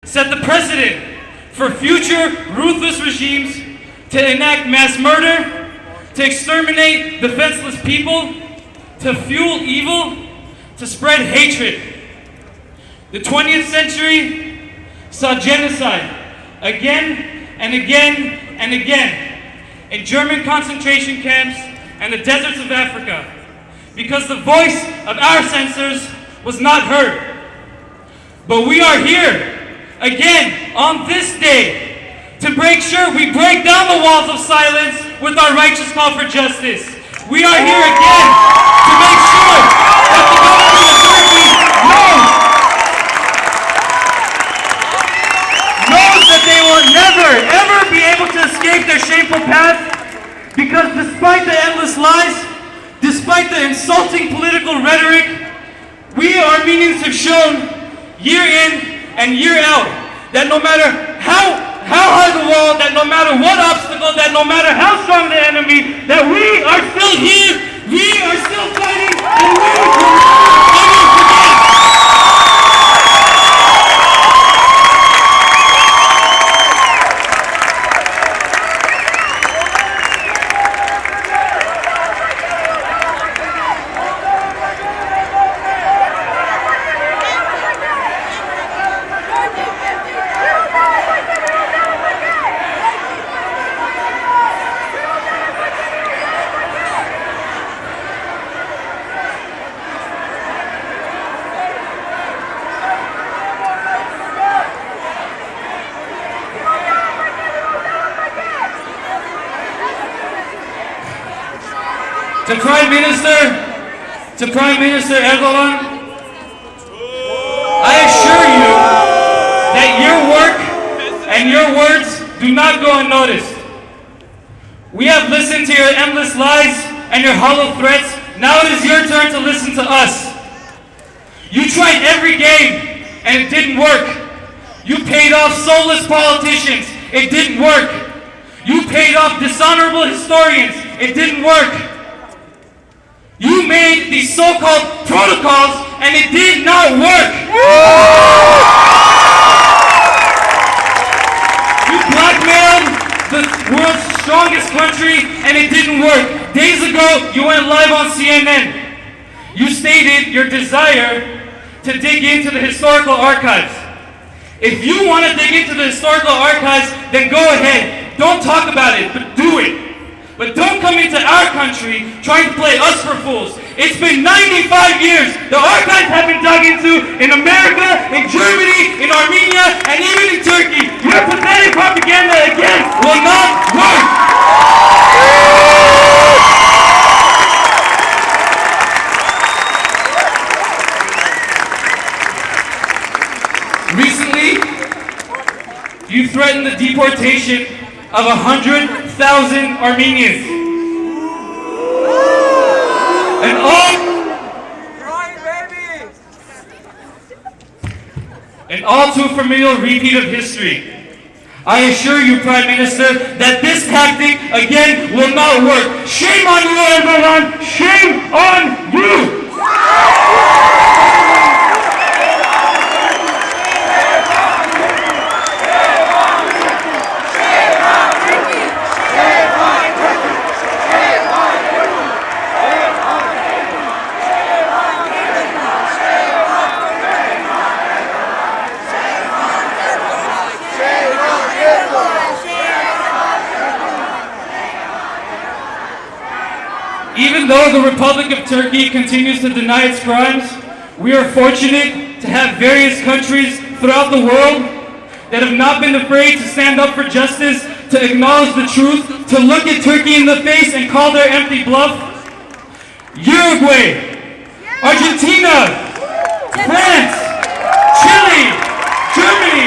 set the precedent for future ruthless regimes to enact mass murder, to exterminate defenseless people, to fuel evil, to spread hatred. The 20th century saw genocide again and again and again in German concentration camps and the deserts of Africa because the voice of our censors was not heard. But we are here again on this day to make sure we break down the walls of silence with our righteous call for justice. We are here again to make sure that the government of Turkey knows that they will never, ever be able to escape their shameful past, because despite the endless lies, despite the insulting political rhetoric, we Armenians have shown year in and year out that no matter how high the wall, that no matter what obstacle, that no matter how strong the enemy, that we are still here, we are still fighting, and we will never forget. To Prime Minister Erdogan, I assure you that your work and your words do not go unnoticed. We have listened to your endless lies and your hollow threats. Now it is your turn to listen to us. You tried every game and it didn't work. You paid off soulless politicians. It didn't work. You paid off dishonorable historians. It didn't work. You made these so-called protocols and it did not work. You blackmailed the world's strongest country and it didn't work. Days ago, you went live on CNN. You stated your desire to dig into the historical archives. If you want to dig into the historical archives, then go ahead. Don't talk about it, but do it. But don't come into our country trying to play us for fools. It's been 95 years. The archives have been dug into in America, in Germany, in Armenia, and even in Turkey. Your pathetic propaganda again will not work. Recently, you threatened the deportation of 100,000 Armenians. An all too familiar repeat of history. I assure you, Prime Minister, that this tactic again will not work. Shame on you, Erdogan! Shame on you! Even though the Republic of Turkey continues to deny its crimes, we are fortunate to have various countries throughout the world that have not been afraid to stand up for justice, to acknowledge the truth, to look at Turkey in the face and call their empty bluff. Uruguay, Argentina, France, Chile, Germany,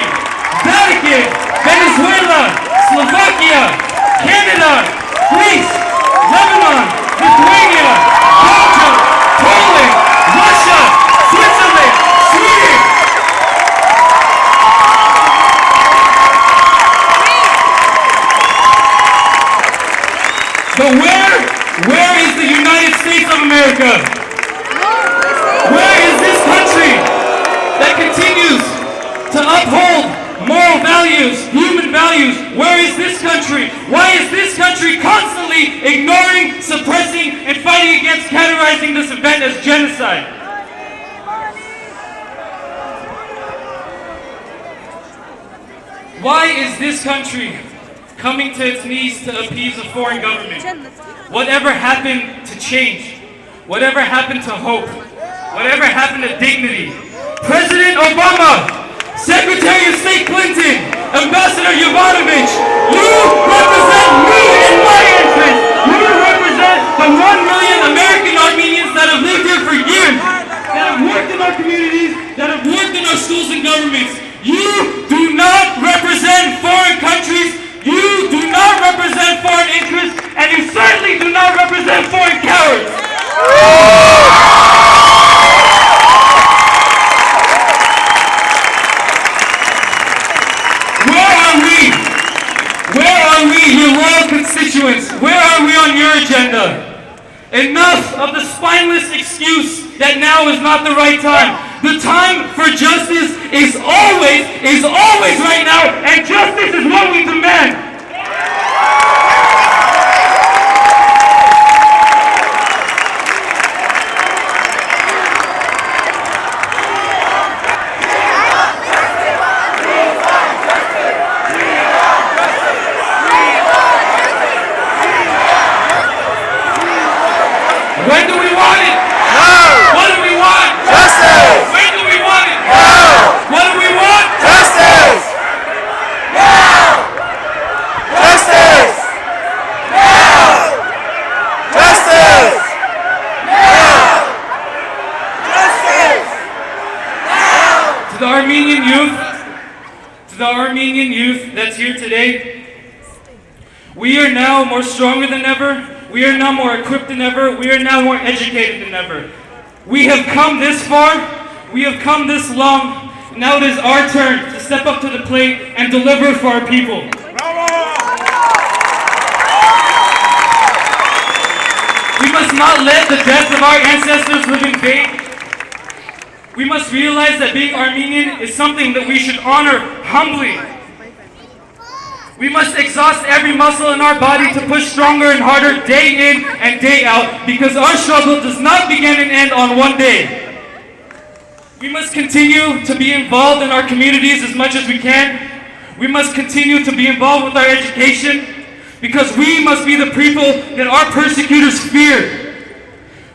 Vatican, Venezuela, Slovakia, Canada, Greece, Lebanon, Lithuania, Belgium, Poland, Russia, Switzerland, Sweden. But where is the United States of America? Where is this country that continues to uphold values, human values. Where is this country? Why is this country constantly ignoring, suppressing, and fighting against categorizing this event as genocide? Why is this country coming to its knees to appease a foreign government? Whatever happened to change? Whatever happened to hope? Whatever happened to dignity? President Obama, Secretary of State Clinton, Ambassador Yovanovich, you represent me and my interests. You represent the 1 million American Armenians that have lived here for years, that have worked in our communities, that have worked in our schools and governments. You do not represent foreign countries. You do not represent foreign interests, and you certainly do not represent foreign cowards. Where are we? Where are we, your loyal constituents? Where are we on your agenda? Enough of the spineless excuse that now is not the right time. The time for justice is always right now, and justice is what we demand. When do we want it? Now! What do we want? Justice! When do we want it? Now! What do we want? Justice! Now! Justice! Now! Justice! Now! Justice! Now! To the Armenian youth that's here today, we are now more stronger than ever. We are now more equipped than ever. We are now more educated than ever. We have come this far. We have come this long. Now it is our turn to step up to the plate and deliver for our people. We must not let the death of our ancestors live in vain. We must realize that being Armenian is something that we should honor humbly. We must exhaust every muscle in our body to push stronger and harder day in and day out, because our struggle does not begin and end on one day. We must continue to be involved in our communities as much as we can. We must continue to be involved with our education, because we must be the people that our persecutors fear.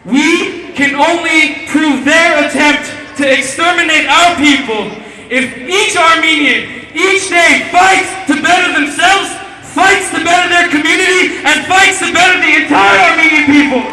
We can only prove their attempt to exterminate our people if each Armenian each day fights to better themselves, fights to better their community, and fights to better the entire Armenian people.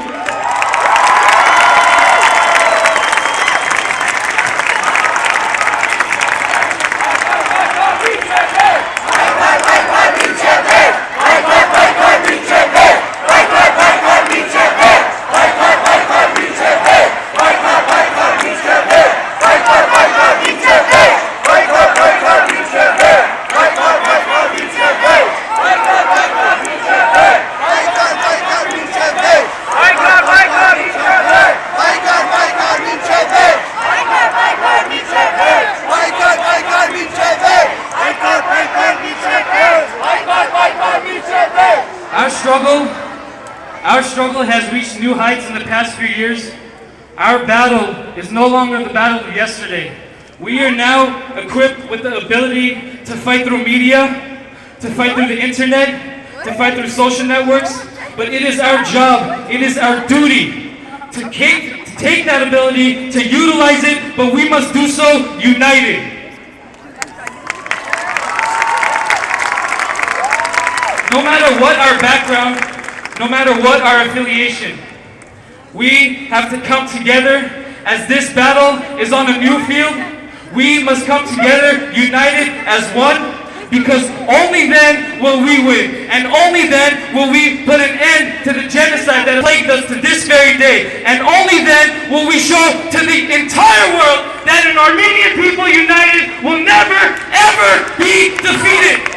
Our struggle has reached new heights in the past few years. Our battle is no longer the battle of yesterday. We are now equipped with the ability to fight through media, to fight through the internet, to fight through social networks. But it is our job, it is our duty to take that ability, to utilize it, but we must do so united. No matter what our background, no matter what our affiliation, we have to come together. As this battle is on a new field, we must come together united as one, because only then will we win, and only then will we put an end to the genocide that plagued us to this very day, and only then will we show to the entire world that an Armenian people united will never, ever be defeated.